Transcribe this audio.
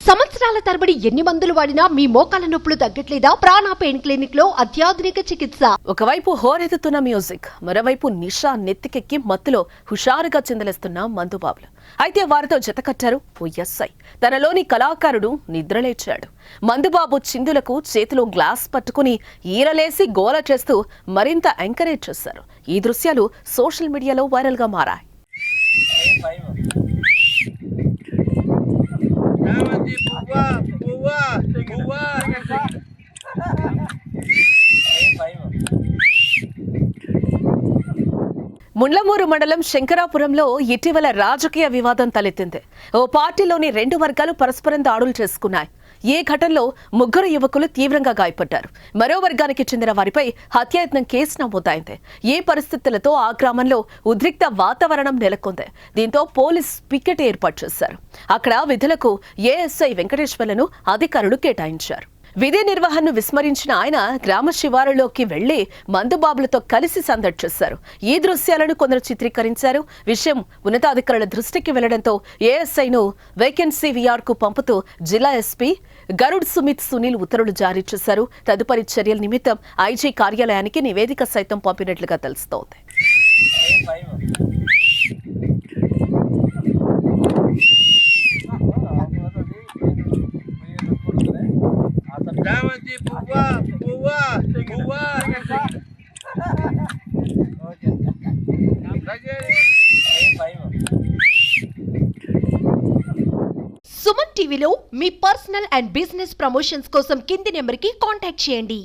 సంవత్సరాల తరబడి ఎన్ని మందులు వాడినా మీ మోకాల నొప్పులు తగ్గట్లేదా? ప్రాణ పెయిన్ క్లినిక్ లో అత్యాధునిక చికిత్స. ఒకవైపు హోరెత్తుతున్న మ్యూజిక్, మరోవైపు నిషా నెత్తికెక్కి మత్తులో హుషారుగా చిందలేస్తున్న మందుబాబులు. అయితే వారితో జతకట్టారు ఓ ఎస్ఐ. తనలోని కళాకారుడు నిద్రలేచాడు. మందుబాబు చిందులకు చేతిలో గ్లాస్ పట్టుకుని ఈరలేసి గోల చేస్తూ మరింత ఎంకరేజ్ చేశారు. ఈ దృశ్యాలు సోషల్ మీడియాలో వైరల్ గా మారాయి. ముండ్లమూరు మండలం శంకరాపురంలో ఇటీవల రాజకీయ వివాదం తలెత్తింది. ఓ పార్టీలోని రెండు వర్గాలు పరస్పరం దాడులు చేసుకున్నాయి. ఈ ఘటనలో ముగ్గురు యువకులు తీవ్రంగా గాయపడ్డారు. మరో వర్గానికి చెందిన వారిపై హత్యాయత్నం కేసు నమోదైంది. ఈ పరిస్థితులతో ఆ గ్రామంలో ఉద్రిక్త వాతావరణం నెలకొంది. దీంతో పోలీస్ పికెట్ ఏర్పాటు చేశారు. అక్కడ విధులకు ఏఎస్ఐ వెంకటేశ్వర్లను అధికారులు కేటాయించారు. విధి నిర్వహణను విస్మరించిన ఆయన గ్రామ శివారులోకి వెళ్లి మందుబాబులతో కలిసి సందడి చేశారు. ఈ దృశ్యాలను కొందరు చిత్రీకరించారు. విషయం ఉన్నతాధికారుల దృష్టికి వెళ్లడంతో ఏఎస్ఐను వేకెన్సీ విఆర్కు పంపుతూ జిల్లా ఎస్పీ గరుడ్ సుమిత్ సునీల్ ఉత్తర్వులు జారీ చేశారు. తదుపరి చర్యల నిమిత్తం ఐజీ కార్యాలయానికి నివేదిక సైతం పంపినట్లుగా తెలుస్తోంది. సుమన్ టీవీలో మీ పర్సనల్ అండ్ బిజినెస్ ప్రమోషన్స్ కోసం కింది నెంబర్కి కాంటాక్ట్ చేయండి.